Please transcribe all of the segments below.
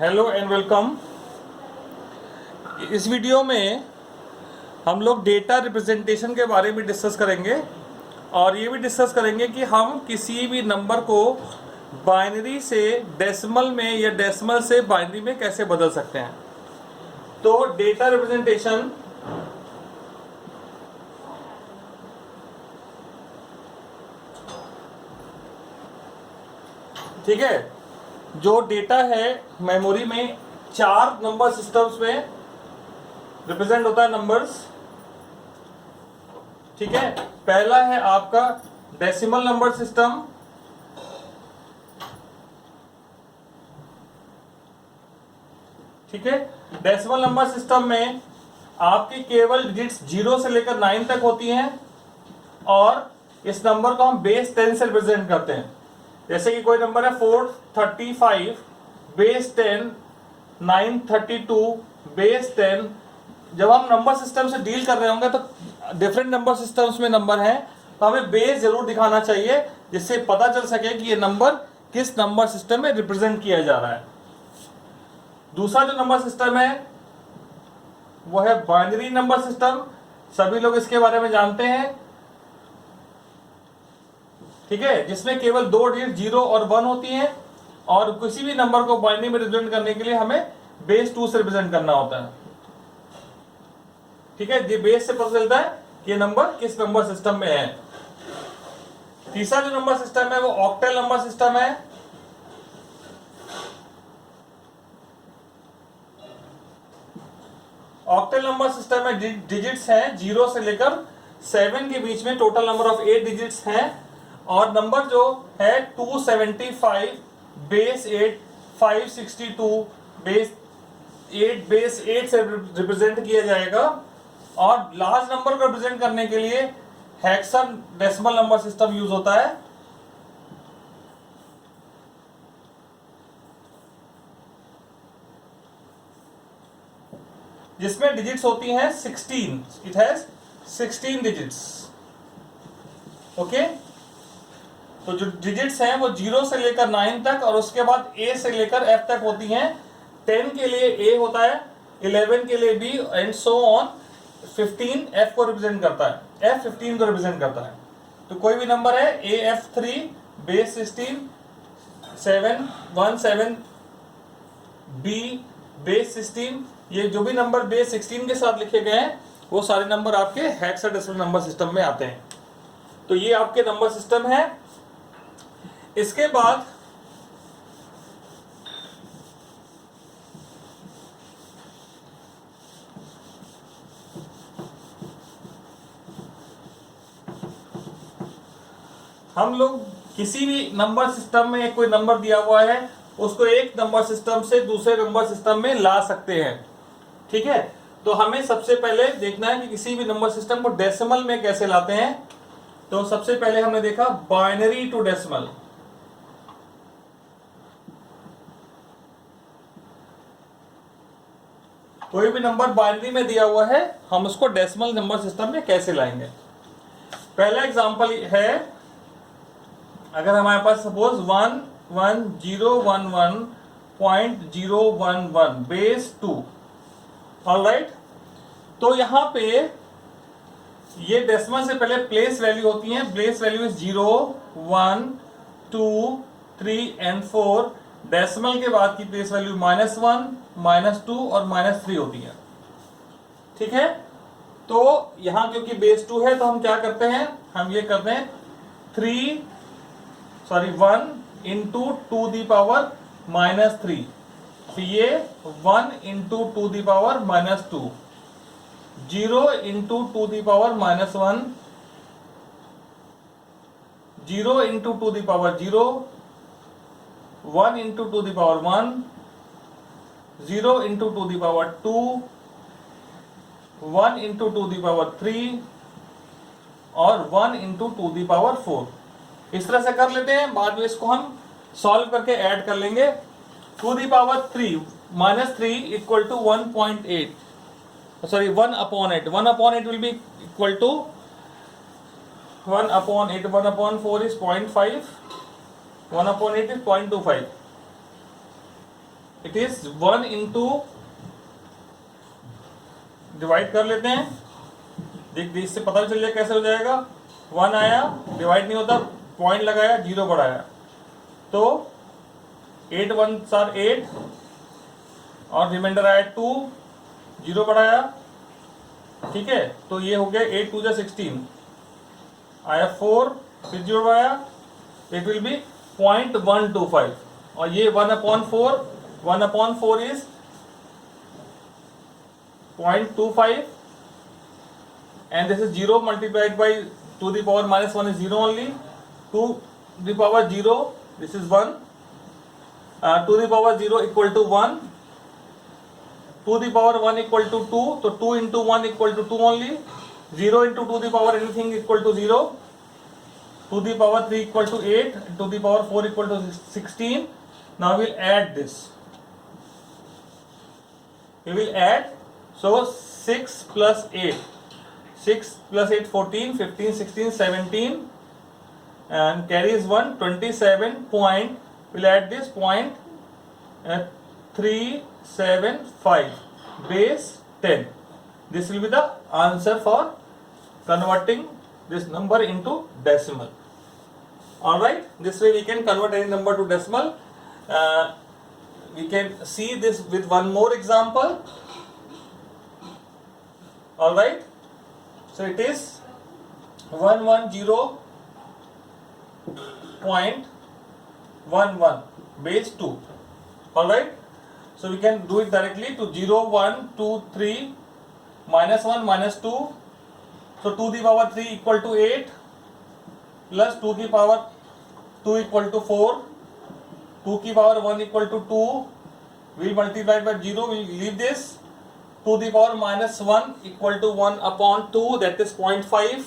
Hello and welcome. इस video में हम लोग डेटा रिप्रेजेंटेशन के बारे में डिस्कस करेंगे और ये भी डिस्कस करेंगे कि हम किसी भी नंबर को बाइनरी से डेसिमल में या डेसिमल से बाइनरी में कैसे बदल सकते हैं। तो डेटा रिप्रेजेंटेशन ठीक है, जो डेटा है मेमोरी में 4 नंबर सिस्टम्स में रिप्रेजेंट होता है नंबर्स। ठीक है, पहला है आपका डेसिमल नंबर सिस्टम, ठीक है। डेसिमल नंबर सिस्टम में आपकी केवल डिजिट्स 0 से लेकर 9 तक होती हैं और इस नंबर को हम बेस 10 से रिप्रेजेंट करते हैं। जैसे कि कोई नंबर है 435 बेस 10, 932 बेस 10। जब हम नंबर सिस्टम से डील कर रहे होंगे तो डिफरेंट नंबर सिस्टम्स में नंबर हैं, तो हमें बेस जरूर दिखाना चाहिए जिससे पता चल सके कि ये नंबर किस नंबर सिस्टम में रिप्रेजेंट किया जा रहा है। दूसरा जो नंबर सिस्टम है वो है बाइनरी नंबर सिस्टम। सभी लोग इसके बारे में जानते हैं, ठीक है, जिसमें केवल 2 डिजिट 0 और 1 होती हैं और किसी भी नंबर को बाइनरी में रिप्रेजेंट करने के लिए हमें बेस 2 से रिप्रेजेंट करना होता है। ठीक है, ये बेस से पता चलता है कि ये नंबर किस नंबर सिस्टम में है। तीसरा जो नंबर सिस्टम है वो ऑक्टल नंबर सिस्टम है। ऑक्टल नंबर सिस्टम में डिजिट्स हैं 0 से लेकर 7 के बीच में, टोटल नंबर ऑफ 8 डिजिट्स हैं और नंबर जो है 275 बेस 8, 562 बेस 8 बेस 8 से रिप्रेजेंट किया जाएगा। और लार्ज नंबर को रिप्रेजेंट करने के लिए हेक्साडेसिमल नंबर सिस्टम यूज होता है। जिसमें डिजिट्स होती हैं 16, इट हैज 16 डिजिट्स। ओके, तो जो डिजिट्स हैं वो 0 से लेकर 9 तक और उसके बाद A से लेकर F तक होती हैं। 10 के लिए A होता है, 11 के लिए B and so on. 15 F को रिप्रेजेंट करता है, F 15 को रिप्रेजेंट करता है। तो कोई भी नंबर है AF3 बेस 16, 717 B बेस 16, ये जो भी नंबर बेस 16 के साथ लिखे गए हैं वो सारे नंबर आपके हेक्साडेसिमल नंबर सिस्टम में आते हैं। तो ये आपके नंबर सिस्टम है। इसके बाद हम लोग किसी भी नंबर सिस्टम में कोई नंबर दिया हुआ है उसको एक नंबर सिस्टम से दूसरे नंबर सिस्टम में ला सकते हैं। ठीक है, तो हमें सबसे पहले देखना है कि किसी भी नंबर सिस्टम को डेसिमल में कैसे लाते हैं। तो सबसे पहले हमने देखा बाइनरी टू डेसिमल। कोई भी नंबर बाइनरी में दिया हुआ है हम उसको डेसिमल नंबर सिस्टम में कैसे लाएंगे। पहला एग्जांपल है, अगर हमारे पास सपोज 11011.011 बेस 2, ऑलराइट। तो यहां पे ये डेसिमल से पहले प्लेस वैल्यू होती है। Place value is 0, 1, 2, 3 and 4। Decimal के बाद की प्लेस वैल्यू -1, -2 और -3 होती है। ठीक है, तो यहां क्योंकि बेस 2 है तो हम क्या करते हैं, हम ये करते हैं 1 इंटू 2 दी पावर -3। तो ये 1 into 2 the power -2, 0 into 2 the power -1, 0 into 2 the power 0, 1 into 2 the power 1, 0 into 2 the power 2, 1 into 2 the power 3 और 1 इंटू 2 दी पावर 4। इस तरह से कर लेते हैं, बाद में इसको हम सॉल्व करके ऐड कर लेंगे। 2 the power 3 -3 equal to 1.8, sorry 1/8। 1/8 will be equal to 1/8, 1/4 is 0.5, 1/8 is 0.25। It is 1 into, divide कर लेते हैं, देख इससे पता चल जाए कैसे हो जाएगा। 1 आया, डिवाइड नहीं होता, पॉइंट लगाया, 0 बढ़ाया, तो 8 1 आर 8 और रिमाइंडर आया 2, 0 बढ़ाया, ठीक है। तो ये हो गया 8 2 16 आया 4, फिर 0 बढ़ाया, इट विल बी 0.125 और ये 1/4, 1/4 is 0.25 and this is 0 multiplied by 2 the power minus 1 is 0 only, 2 the power 0, this is 1, 2 the power 0 equal to 1, 2 the power 1 equal to 2, so 2 into 1 equal to 2 only, 0 into 2 the power anything equal to 0, 2 the power 3 equal to 8, 2 the power 4 equal to 16. Now we will add this, we will add, so 6 plus 8, 6 plus 8 14, 15, 16, 17 and carries 1, 27 point, we'll add this point 375 base 10. This will be the answer for converting this number into decimal. Alright, this way we can convert any number to decimal. We can see this with one more example. Alright, so it is 110.11 base 2. Alright, so we can do it directly to 0 1 2 3 minus 1 minus 2, so 2 the power 3 equal to 8 plus 2 की power 2 equal to 4, 2 की power 1 equal to 2, we'll multiply by 0, we'll leave this, 2 the power minus 1 equal to 1 upon 2, that is 0.5,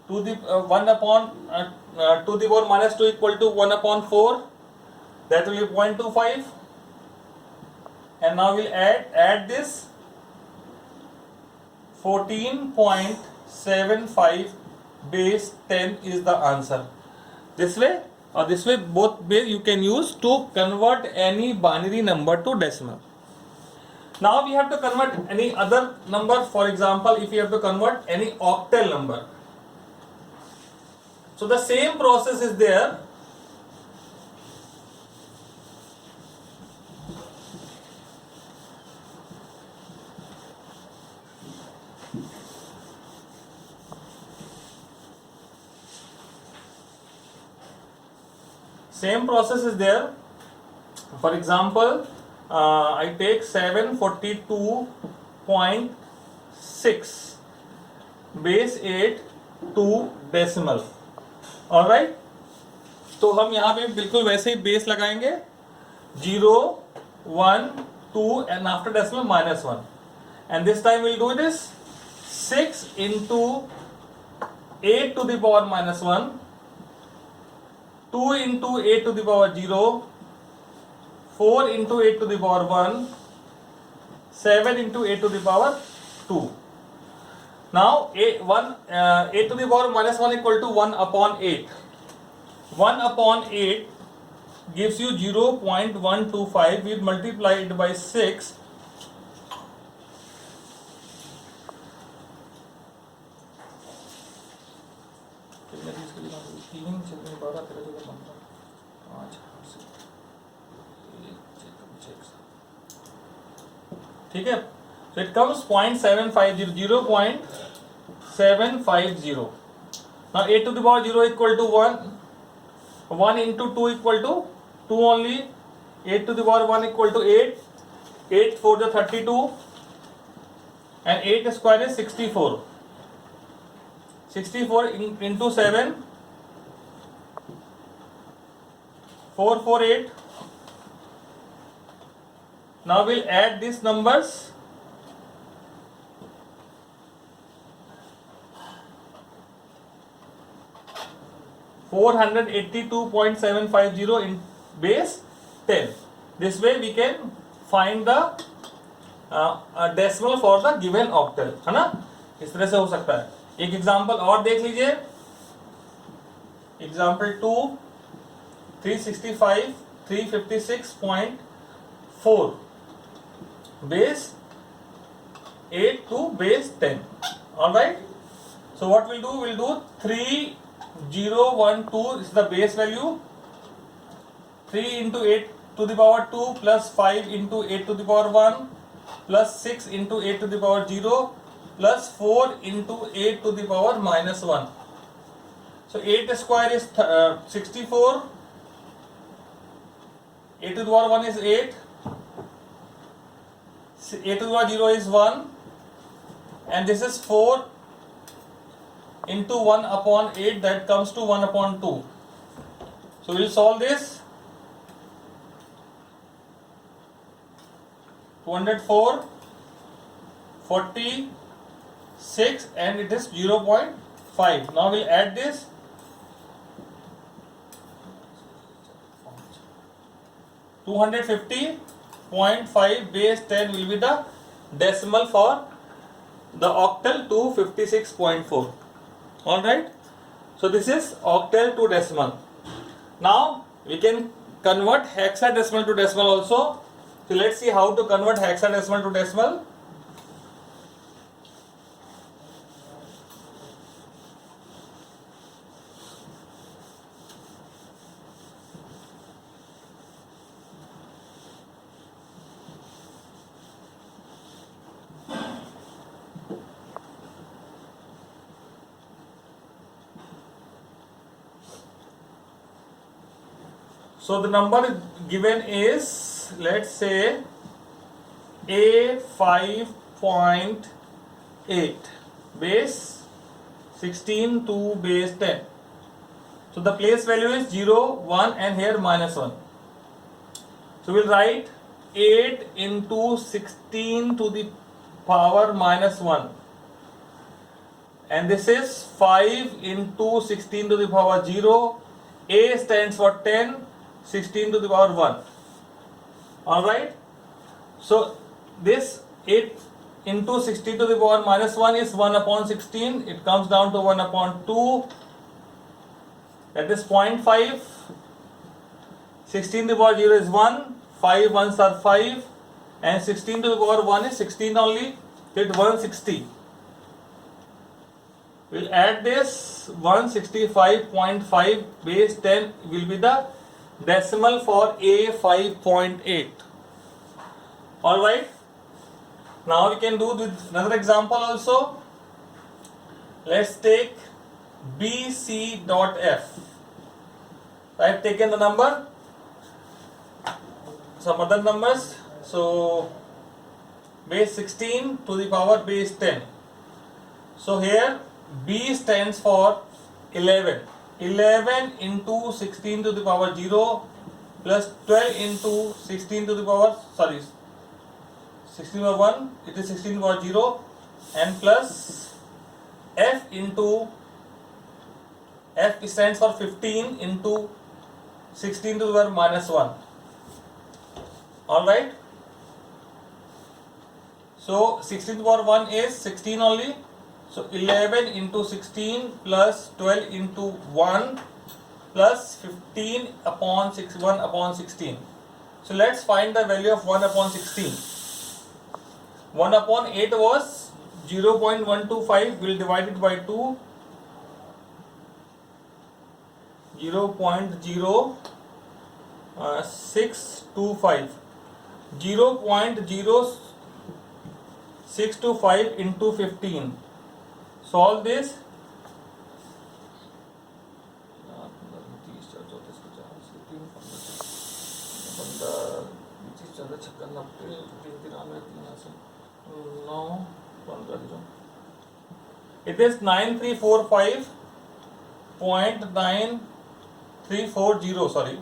2 the 1 upon 2 the power minus 2 equal to 1 upon 4, that will be 0.25, and now we'll add this 14.75 base 10 is the answer. This way or this way, both ways you can use to convert any binary number to decimal. Now we have to convert any other number. For example, if you have to convert any octal number, so the same process is there. Same process is there. For example, I take 742.6 base 8 to decimal. Alright, तो हम यहाँ पे बिल्कुल वैसे ही base लगाएंगे 0 1 2 and after decimal minus 1, and this time we'll do this 6 into 8 to the power minus 1, 2 into 8 to the power 0, 4 into 8 to the power 1, 7 into 8 to the power 2. Now 8 to the power minus 1 equal to 1 upon 8. 1 upon 8 gives you 0.125. We multiply it by 6. ठीक है, so it comes 0.750, 0.750. Now 8 to the power 0 equal to 1, 1 into 2 equal to 2 only, 8 to the power 1 equal to 8, 8 4 the 32, and 8 square is 64, 64 into 7, 448. Now we'll add these numbers. $482.750 in base 10. This way we can find the decimal for the given octal, है ना? इस तरह से हो सकता है. एक example और देख लीजिए. Example 2, 365 356.4 base 8 to base 10. Alright, so what we'll do 3012 is the base value, 3 into 8 to the power 2 plus 5 into 8 to the power 1 plus 6 into 8 to the power 0 plus 4 into 8 to the power minus 1. So 8 square is 64, 8 to the power 1 is 8, 8 to the power 0 is 1, and this is 4 into 1 upon 8, that comes to 1 upon 2. So we will solve this. 204, 46, and it is 0.5. Now we'll add this. 250.5 base 10 will be the decimal for the octal to 56.4. Alright, so this is octal to decimal. Now we can convert hexadecimal to decimal also. So let's see how to convert hexadecimal to decimal. So the number given is, let's say, A5.8 base 16 to base 10. So the place value is 0, 1 and here minus 1. So we'll write 8 into 16 to the power minus 1. And this is 5 into 16 to the power 0. A stands for 10. 16 to the power 1. Alright. So this 8 into 16 to the power minus 1 is 1 upon 16. It comes down to 1 upon 2. That is 0.5. 16 to the power 0 is 1. 5 ones are 5. And 16 to the power 1 is 16 only. It 160. We'll add this. 165.5 base 10 will be the decimal for A5.8. Alright. Now we can do with another example also. Let's take BC.F. I have taken the number, some other numbers. So base 16 to the power base 10. So here B stands for 11. 11 into 16 to the power 0 plus 12 into 16 to the power, 16 over 1, it is 16 to the power 0, and plus F into, F stands for 15 into 16 to the power minus 1. Alright. So 16 to the power 1 is 16 only. So 11 into 16 plus 12 into 1 plus 15 upon 1 upon 16. So let's find the value of 1 upon 16. 1 upon 8 was 0.125. We'll divide it by 2. 0.0625. 0.0625 into 15. Solve this. It is 9345.9340, sorry,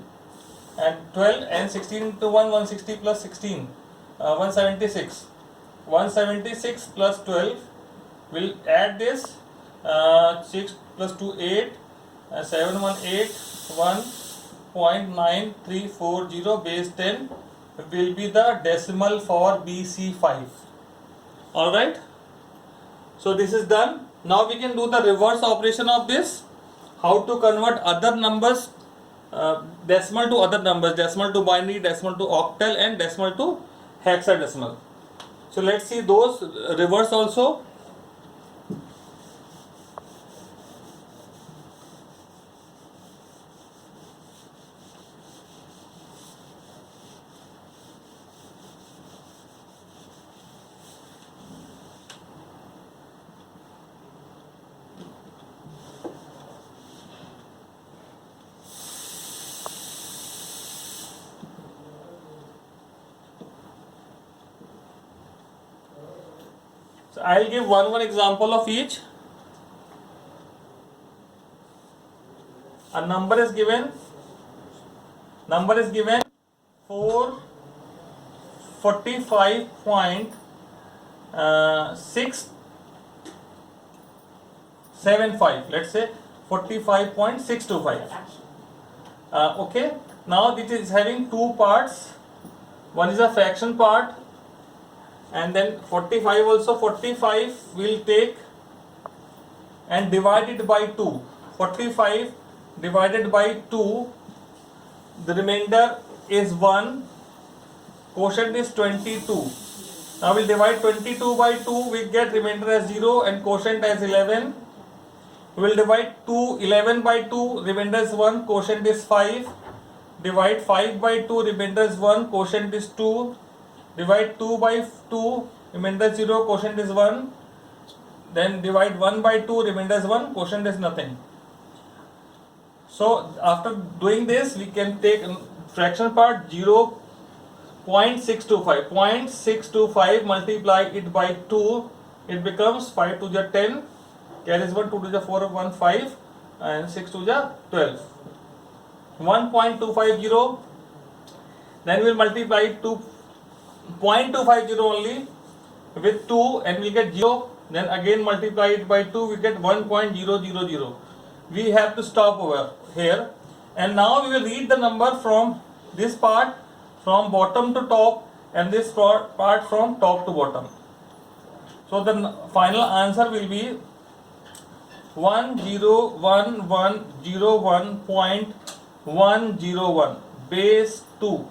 and 12 and 16 to 1, 160 plus 16, 176. 176 plus 12. We'll add this. 6 plus 2, 8, 718, 1.9340 base 10 will be the decimal for BC5. Alright. So this is done. Now we can do the reverse operation of this. How to convert other numbers decimal to other numbers, decimal to binary, decimal to octal, and decimal to hexadecimal. So let's see those reverse also. So I'll give one example of each. A number is given 445.675. Let's say 45.625. Okay. Now this is having two parts. One is a fraction part, and then 45 also. 45 will take and divide it by 2. 45 divided by 2, the remainder is 1, quotient is 22. Now we'll divide 22 by 2, we get remainder as 0 and quotient as 11. We will divide 11 by 2, remainder is 1, quotient is 5. Divide 5 by 2, remainder is 1, quotient is 2. Divide 2 by 2, remainder is 0, quotient is 1. Then divide 1 by 2, remainder is 1, quotient is nothing. So after doing this, we can take fraction part 0.625. 0.625 multiply it by 2, it becomes 5 to the 10, carries 1, 2 to the 4, 1, 5, and 6 to the 12. 1.250. Then we will multiply it to 0.250 only with 2 and we get 0. Then again multiply it by 2, we get 1.000. We have to stop over here, and now we will read the number from this part from bottom to top and this part from top to bottom. So the final answer will be 101101.101 base 2.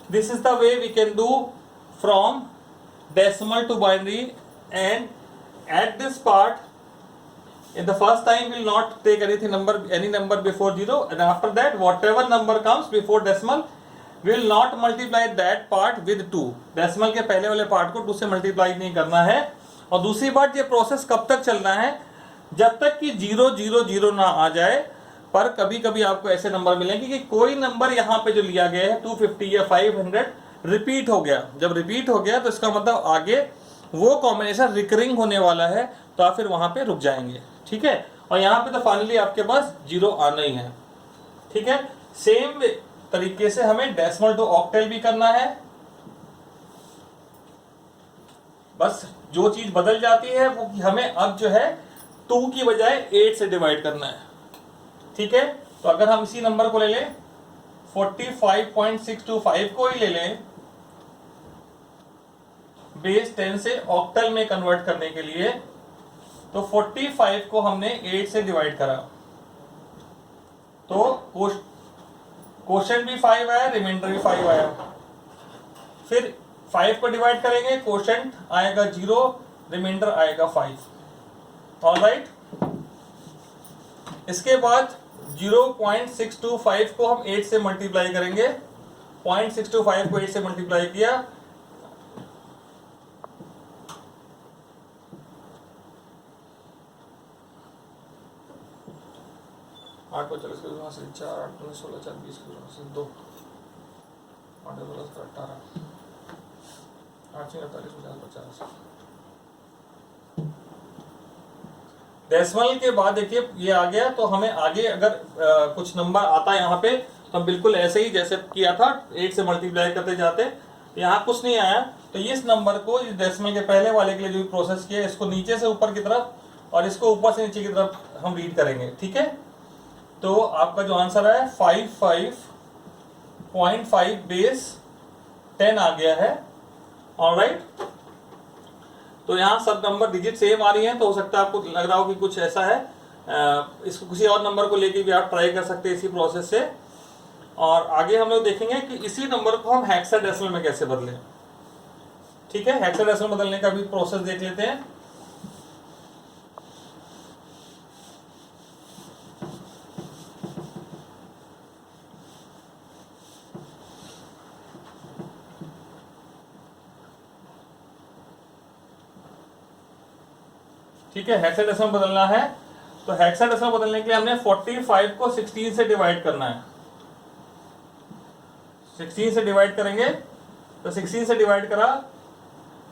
This is the way we can do from decimal to binary, and at this part, in the first time we will not take any number before 0, and after that whatever number comes before decimal we will not multiply that part with 2. decimal के पहले वाले part को 2 से multiply नहीं करना है. और दूसरी बात, ये प्रोसेस कब तक चलना है? जब तक कि 000 ना आ जाए. पर कभी कभी आपको ऐसे नंबर मिलेंगे कि कोई नंबर यहाँ पे जो लिया गया है 250 या 500 रिपीट हो गया. जब रिपीट हो गया तो इसका मतलब आगे वो कॉम्बिनेशन रिकरिंग होने वाला है, तो आप फिर वहां पे रुक जाएंगे. ठीक है. और यहाँ पे तो फाइनली आपके पास 0 आना ही है. ठीक है. सेम तरीके से हमें डेसिमल टू ऑक्टल भी करना है. बस जो चीज बदल जाती है वो हमें अब जो है 2 की बजाय 8 से डिवाइड करना है. ठीक है. तो अगर हम इसी नंबर को ले लें 45.625 को ही ले लें बेस 10 से ऑक्टल में कन्वर्ट करने के लिए, तो 45 को हमने 8 से डिवाइड करा तो क्वोशंट भी 5 आया, रिमाइंडर भी 5 आया. फिर 5 को डिवाइड करेंगे, क्वोशंट आएगा 0, रिमाइंडर आएगा 5. ऑलराइट. इसके बाद 0.625 को हम 8 से मल्टीप्लाई करेंगे. 0.625 को 8 से मल्टीप्लाई किया, 8 को 40 वहाँ से 4, 8 में 16, 4, 20 से 2, 8 18, 8 से 48, 50, 50. डेसिमल के बाद देखिए ये आ गया. तो हमें आगे अगर कुछ नंबर आता है यहाँ पे तो हम बिल्कुल ऐसे ही जैसे किया था 8 से मल्टीप्लाई करते जाते. यहाँ कुछ नहीं आया तो इस नंबर को इस डेसिमल के पहले वाले के लिए जो प्रोसेस किया इसको नीचे से ऊपर की तरफ और इसको ऊपर से नीचे की तरफ हम रीड करेंगे. ठीक है. तो आपका जो आंसर है 55.5 बेस 10 आ गया है. ऑलराइट. तो यहाँ सब नंबर डिजिट सेम आ रही हैं, तो हो सकता है आपको लग रहा हो कि कुछ ऐसा है. इसको किसी और नंबर को लेके भी आप ट्राई कर सकते हैं इसी प्रोसेस से. और आगे हम लोग देखेंगे कि इसी नंबर को हम हेक्साडेसिमल में कैसे बदलें। ठीक है, हेक्साडेसिमल बदलने का भी प्रोसेस देख लेते हैं। ठीक है, हेक्साडेसिमल बदलना है तो हेक्साडेसिमल बदलने के लिए हमने 45 को 16 से डिवाइड करना है। 16 से डिवाइड करेंगे तो 16 से डिवाइड करा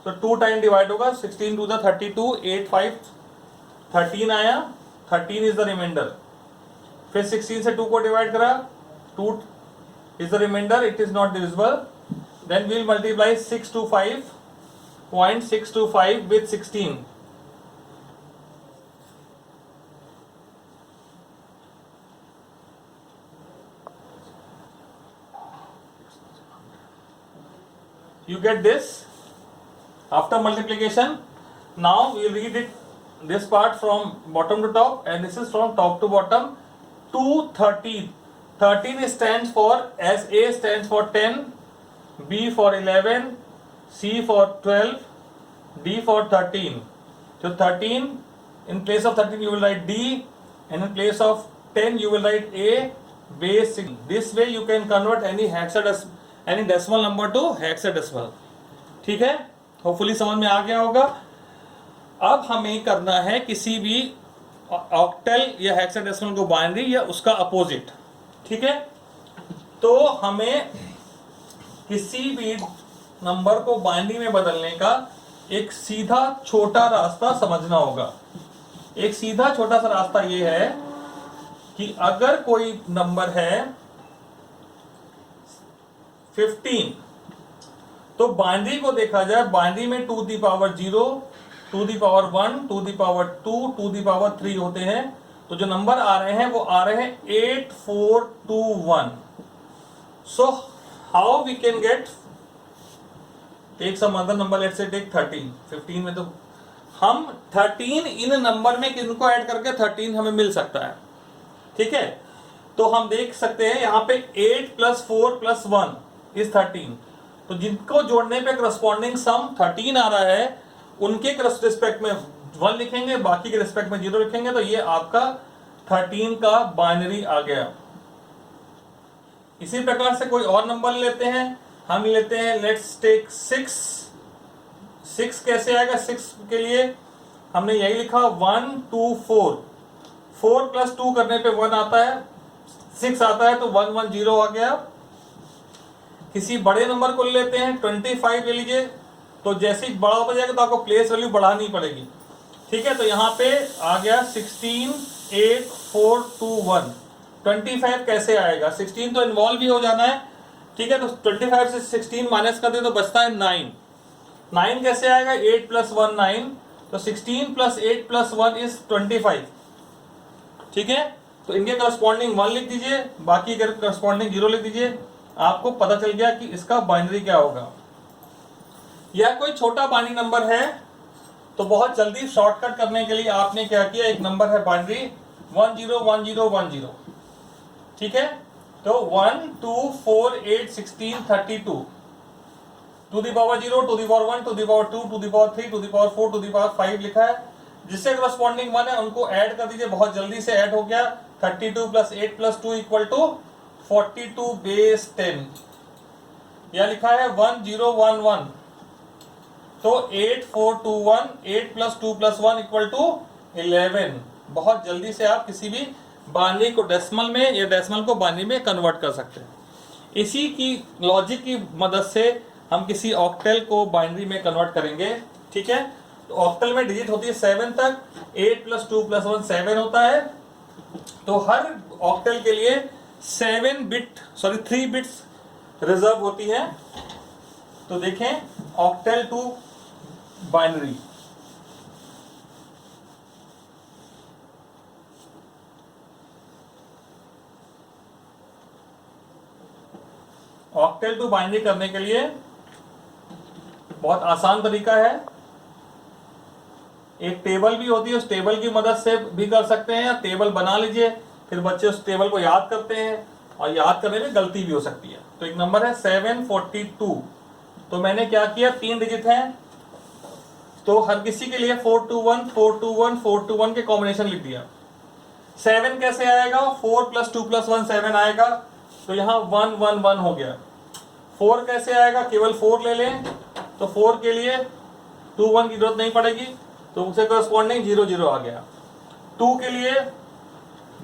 तो 2 टाइम डिवाइड होगा, 16 टू द 32, 8 5 13 आया, 13 इज द रिमाइंडर। फिर 16 से 2 को डिवाइड करा, 2 is the reminder, it is not divisible. Then we'll multiply 625.625 with 16। You get this after multiplication. Now we will read it, this part from bottom to top, and this is from top to bottom. 213. 13 stands for, as A stands for 10, B for 11, C for 12, D for 13. So 13, in place of 13 you will write D, and in place of 10 you will write A base 6. This way you can convert any decimal number to hexadecimal. ठीक है, hopefully समझ में आ गया होगा। अब हमें करना है किसी भी ऑक्टल या हेक्साडेसिमल को बाइनरी या उसका अपोजिट। ठीक है, तो हमें किसी भी नंबर को बाइनरी में बदलने का एक सीधा छोटा रास्ता समझना होगा। एक सीधा छोटा सा रास्ता ये है कि अगर कोई नंबर है 15, तो बाइनरी को देखा जाए, बाइनरी में 2 the power 0, 2 the power 1, 2 the power 2, 2 the power 3 होते हैं। तो जो नंबर आ रहे हैं वो आ रहे हैं 8421। So how we can get, take some other number, let's say take 13। 15 में तो हम 13 इन नंबर में किनको ऐड करके 13 हमें मिल सकता है। ठीक है, तो हम देख सकते हैं यहाँ पे 8 + 4 + 1 इज 13। तो जिनको जोड़ने पे करस्पॉन्डिंग सम 13 आ रहा है उनके रिस्पेक्ट में 1 लिखेंगे, बाकी के रिस्पेक्ट में 0 लिखेंगे, तो ये आपका 13 का बाइनरी आ गया। इसी प्रकार से कोई और नंबर लेते हैं, हम लेते हैं, लेट्स टेक 6। 6 कैसे आएगा? 6 के लिए हमने यही लिखा 1 2 4, 4 + 2 करने पे 1 आता है, 6 आता है, तो 1 1 0 आ गया। किसी बड़े नंबर को ले लेते हैं, 25 ले लीजिए, तो जैसे ही बड़ा होता जाएगा तो आपको प्लेस वैल्यू बढ़ानी पड़ेगी। ठीक है, तो यहाँ पे आ गया 16 8 4 2 1। 25 कैसे आएगा? 16 तो इन्वॉल्व भी हो जाना है। ठीक है, तो 25 से 16 माइनस कर दे तो बचता है 9। 9 कैसे आएगा? 8 + 1 9, तो 16 + 8 + 1 इज 25। ठीक है, तो इनके करस्पॉन्डिंग 1 लिख दीजिए, बाकी के करस्पॉन्डिंग 0 लिख दीजिए। आपको पता चल गया कि इसका बाइनरी क्या होगा। या कोई छोटा बाइनरी नंबर है तो बहुत जल्दी शॉर्टकट करने के लिए आपने क्या किया, एक नंबर है बाइनरी 101010। ठीक है, तो 1 2 4 8 16 32, 2 the power 0, 2 the power 1, 2 the power 2, 2 the power 3, 2 the power 4, 2 the power 5 लिखा है। जिससे करस्पॉन्डिंग 1 है उनको ऐड कर दीजिए, बहुत जल्दी से ऐड हो गया। 32 + 8 + 2 = 42 बेस 10। यह लिखा है 1011, तो 8421, 8 + 2 + 1 = 11। बहुत जल्दी से आप किसी भी बाइनरी को डेसिमल में या डेसिमल को बाइनरी में कन्वर्ट कर सकते हैं। इसी की लॉजिक की मदद से हम किसी ऑक्टल को बाइनरी में कन्वर्ट करेंगे। ठीक है, तो ऑक्टल में डिजिट होती है 7 तक, 8 + 2 + 1 7 होता है। तो हर ऑक्टल के लिए 3 बिट्स रिजर्व होती है। तो देखें octal to binary, octal to binary करने के लिए बहुत आसान तरीका है। एक टेबल भी होती है, उस टेबल की मदद से भी कर सकते हैं, या टेबल बना लीजिए, फिर बच्चे उस टेबल को याद करते हैं, और याद करने में गलती भी हो सकती है। तो एक नंबर है 742, तो मैंने क्या किया, 3 डिजिट हैं तो हर किसी के लिए 421 421 421 के कॉम्बिनेशन लिख दिया। 7 कैसे आएगा, 4 + 2 + 1 7 आएगा, तो यहाँ 1 1 1 हो गया। 4 कैसे आएगा, केवल 4 ले लें तो 4 के लिए 2 1 की जरूरत नहीं पड़ेगी, तो उसे करस्पॉन्डिंग 0 0 आ गया। 2 के लिए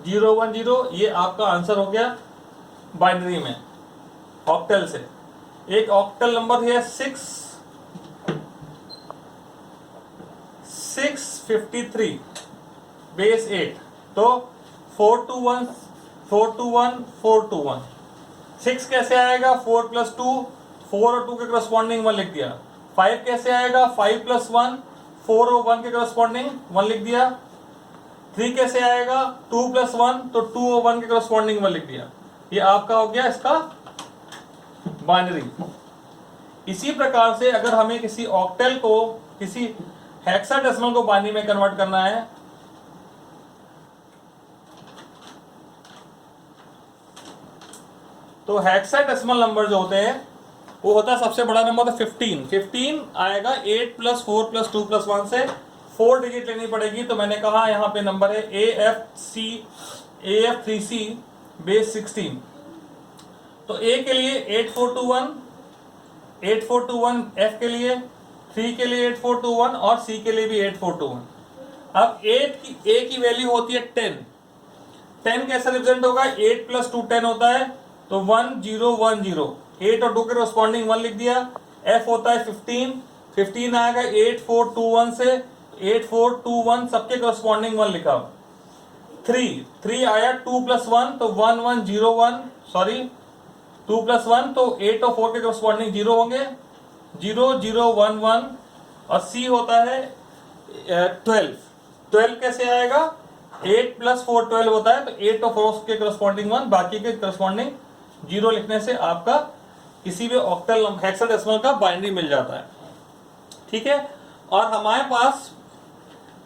0 1 0, ये आपका आंसर हो गया बाइनरी में ऑक्टल से। एक ऑक्टल नंबर है 653 बेस 8, तो 421 421 421। 6 कैसे आएगा, 4 + 2, 4 और 2 के करस्पॉन्डिंग 1 लिख दिया। 5 कैसे आएगा, 5 + 1, 4 और 1 के करस्पॉन्डिंग 1 लिख दिया। 3 कैसे आएगा, 2 + 1, तो 2 और 1 के करस्पॉन्डिंग 1 लिख दिया। ये आपका हो गया इसका बाइनरी। इसी प्रकार से अगर हमें किसी ऑक्टल को, किसी हेक्साडेसिमल को बाइनरी में कन्वर्ट करना है, तो हेक्साडेसिमल नंबर जो होते हैं वो होता है सबसे बड़ा नंबर तो 15। 15 आएगा 8 + 4 + 2 + 1 से 4 डिजिट लेनी पड़ेगी। तो मैंने कहा यहाँ पे नंबर है AF3C बेस 16। तो A के लिए 8421, 8421, F के लिए 3 के लिए 8421 और C के लिए भी 8421। अब A की वैल्यू होती है 10। 10 कैसे रिप्रेजेंट होगा, 8 + 2 10 होता है, तो 1 0 1 0। 8 और 2 के करस्पॉन्डिंग 1 लिख दिया। F होता है 15, 15 आएगा 8421 से 8421 सबके करस्पॉन्डिंग 1 लिखा। 3 आया 2 + 1, तो 1 1 0 1, सॉरी 2 + 1, तो 8 और 4 के करस्पॉन्डिंग 0 होंगे, 0 0 1 1। और C होता है 12। 12 कैसे आएगा, 8 + 4 12 होता है, तो 8 और 4 के करस्पॉन्डिंग 1, बाकी के करस्पॉन्डिंग 0 लिखने से आपका किसी भी ऑक्टल हेक्साडेसिमल का बाइनरी मिल जाता है। ठीक है, और हमारे पास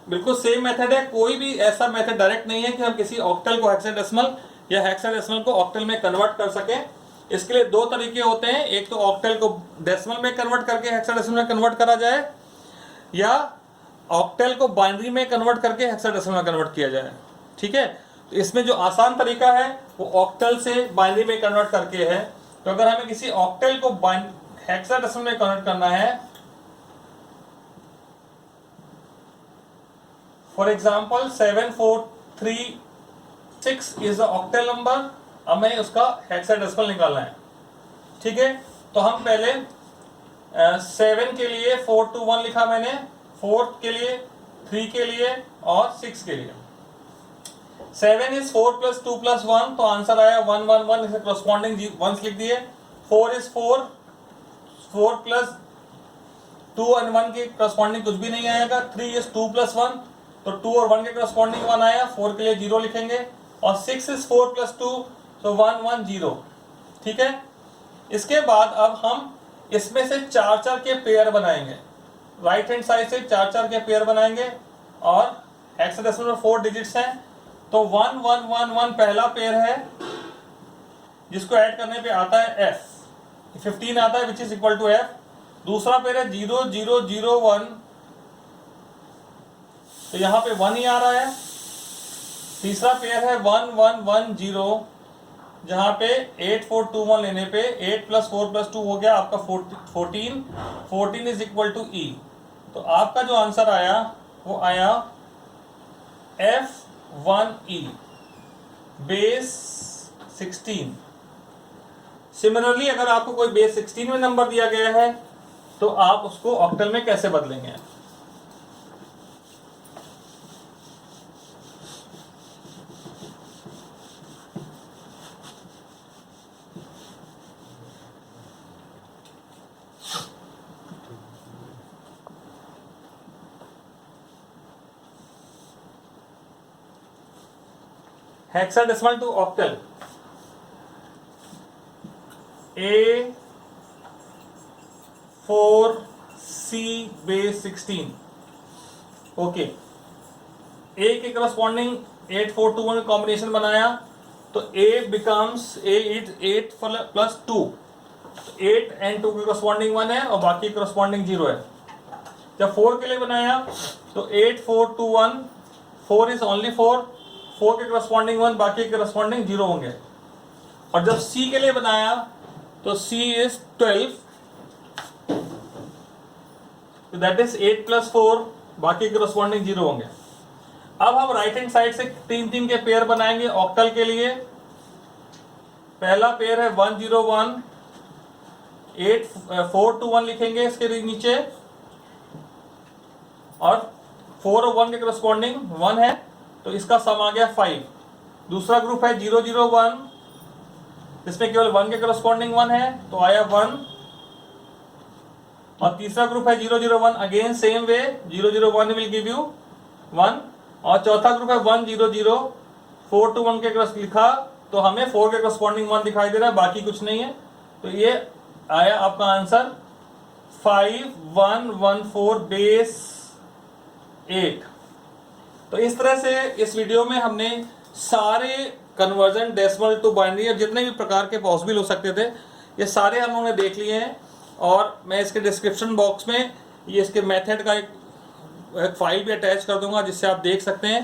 बिल्कुल सेम मेथड है। कोई भी ऐसा मेथड डायरेक्ट नहीं है कि हम किसी ऑक्टल को हेक्साडेसिमल या हेक्साडेसिमल को ऑक्टल में कन्वर्ट कर सकें। इसके लिए 2 तरीके होते हैं, एक तो ऑक्टल को डेसिमल में कन्वर्ट करके हेक्साडेसिमल में कन्वर्ट करा जाए, या ऑक्टल को बाइनरी में कन्वर्ट करके हेक्साडेसिमल में कन्वर्ट किया जाए। ठीक है, तो इसमें जो आसान तरीका है वो ऑक्टल से बाइनरी में कन्वर्ट करके है। तो अगर हमें किसी ऑक्टल को हेक्साडेसिमल में कन्वर्ट करना है, for example 7436 is the octal number, हमें उसका हेक्साडेसिमल निकालना है। ठीक है, तो हम पहले 7 के लिए 421 लिखा मैंने, 4 के लिए, 3 के लिए और 6 के लिए। 7 इज 4 + 2 + 1, तो आंसर आया 1 1 1, इसे करस्पॉन्डिंग 1 लिख दिए। 4 इज 4 + 2 और 1 के करस्पॉन्डिंग कुछ भी नहीं आएगा। 3 इज 2 + 1, तो 2 और 1 के करस्पॉन्डिंग 1 आया, 4 के लिए 0 लिखेंगे। और 6 इज 4 + 2, तो 1 1 0। ठीक है, इसके बाद अब हम इसमें से 4 4 के पेयर बनाएंगे, राइट हैंड साइड से 4 4 के पेयर बनाएंगे, और हेक्साडेसिमल में 4 डिजिट्स हैं, तो 1 1 1 1 पहला पेयर है जिसको ऐड करने पे आता है F, 15 आता है which is equal to F। दूसरा पेयर है 0 0 0 1, तो यहाँ पे 1 ही आ रहा है। तीसरा पेयर है 1 1 1 0, जहाँ पे 8 4 2 1 लेने पे 8 + 4 + 2 हो गया आपका 14, 14 इज इक्वल टू E। तो आपका जो आंसर आया वो आया F1E बेस 16। सिमिलरली अगर आपको कोई बेस 16 में नंबर दिया गया है तो आप उसको ऑक्टल में कैसे बदलेंगे। Hexadecimal to octal, A4C base 16। Okay, A के करस्पॉन्डिंग 8421 कॉम्बिनेशन बनाया, तो तो a becomes a is 8 plus 2, 8 and 2 के corresponding 1 है और बाकी corresponding 0 है। जब 4 के लिए बनाया तो 8 4 2 1, 4 is only 4, 4 के corresponding 1, बाकी के corresponding 0 होंगे। और जब c के लिए बनाया तो c is 12, तो दैट इज 8 plus 4, बाकी के corresponding 0 होंगे। अब हम राइट हैंड साइड से 3 के पेयर बनाएंगे ऑक्टल के लिए। पहला पेयर है 1 0 1, 8 4 2 1 लिखेंगे इसके नीचे, और 4 और 1 के करस्पॉन्डिंग 1 है, तो इसका सम आ गया 5। दूसरा ग्रुप है 0 0 1, इसमें केवल 1 के करस्पॉन्डिंग 1 है, तो आया 1। और तीसरा ग्रुप है 0 0 1, again same way 0 0 1 will give you 1। और चौथा ग्रुप है 1 0 0, 4 2 1 के लिखा तो हमें 4 के करस्पॉन्डिंग 1 दिखाई दे रहा है, बाकी कुछ नहीं है। तो ये आया आपका आंसर 5 1 1 4 बेस 8। तो इस तरह से इस वीडियो में हमने सारे कन्वर्जन डेसिमल टू बाइनरी जितने भी प्रकार के पॉसिबल हो सकते थे ये सारे हम लोगों ने देख लिए हैं। और मैं इसके डिस्क्रिप्शन बॉक्स में ये इसके मेथड का एक फाइल भी अटैच कर दूंगा जिससे आप देख सकते हैं।